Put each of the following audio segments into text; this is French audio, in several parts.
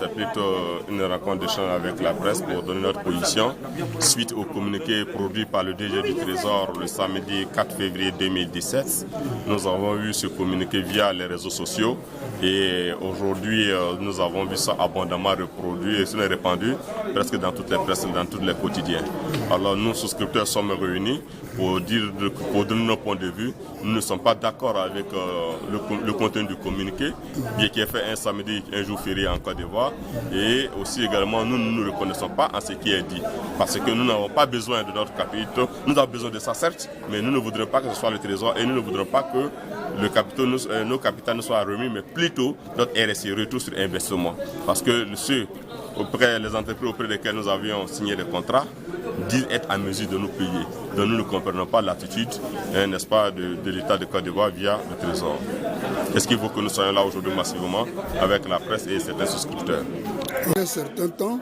c'est plutôt une rencontre d'échange avec la presse pour donner notre position suite au communiqué produit par le DG du Trésor le samedi 4 février 2017. Nous avons vu ce communiqué via les réseaux sociaux et aujourd'hui nous avons vu ça abondamment reproduit et cela est répandu presque dans toutes les presses, dans tous les quotidiens. Alors nous, souscripteurs, sommes réunis pour donner nos points de vue. Nous ne sommes pas d'accord avec le contenu du communiqué, bien qu'il ait fait un samedi, un jour férié en Côte d'Ivoire. Et aussi également, nous ne nous reconnaissons pas en ce qui est dit. Parce que nous n'avons pas besoin de notre capital. Nous avons besoin de ça, certes, mais nous ne voudrions pas que ce soit le Trésor et nous ne voudrions pas que nos capitaux ne soient remis, mais plutôt notre RSI, retour sur investissement. Parce que les entreprises auprès desquelles nous avions signé des contrats disent être en mesure de nous payer. Donc nous ne comprenons pas l'attitude, n'est-ce pas, de l'État de Côte d'Ivoire via le Trésor. Est-ce qu'il faut que nous soyons là aujourd'hui massivement avec la presse et certains souscripteurs? Il y a un certain temps,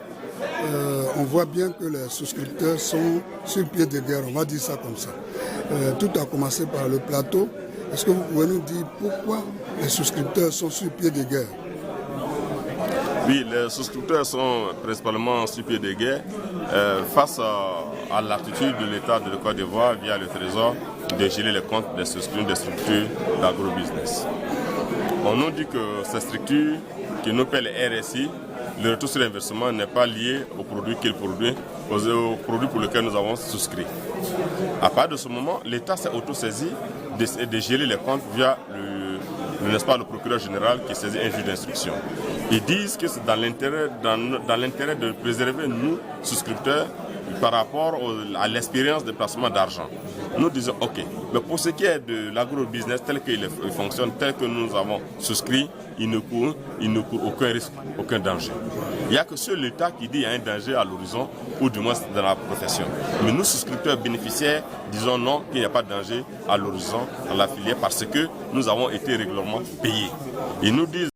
on voit bien que les souscripteurs sont sur pied de guerre, on va dire ça comme ça. Tout a commencé par le plateau. Est-ce que vous pouvez nous dire pourquoi les souscripteurs sont sur pied de guerre? Oui, les souscripteurs sont principalement sur pied de guerre face à l'attitude de l'État de Côte d'Ivoire via le Trésor de geler les comptes des structures d'agrobusiness. On nous dit que ces structures qui nous paient les RSI, le retour sur l'investissement n'est pas lié aux produits qu'ils produisent, aux produits pour lesquels nous avons souscrit. À partir de ce moment, l'État s'est autosaisi de geler les comptes via n'est-ce pas, le procureur général qui saisit un juge d'instruction. Ils disent que c'est dans l'intérêt de préserver nous, souscripteurs, par rapport à l'expérience de placement d'argent. Nous disons ok, mais pour ce qui est de l'agrobusiness tel qu'il fonctionne, tel que nous avons souscrit, il ne court aucun risque, aucun danger. Il n'y a que seul l'État qui dit qu'il y a un danger à l'horizon, ou du moins dans la profession. Mais nous, souscripteurs bénéficiaires, disons non, qu'il n'y a pas de danger à l'horizon dans la filière parce que nous avons été régulièrement payés. Ils nous disent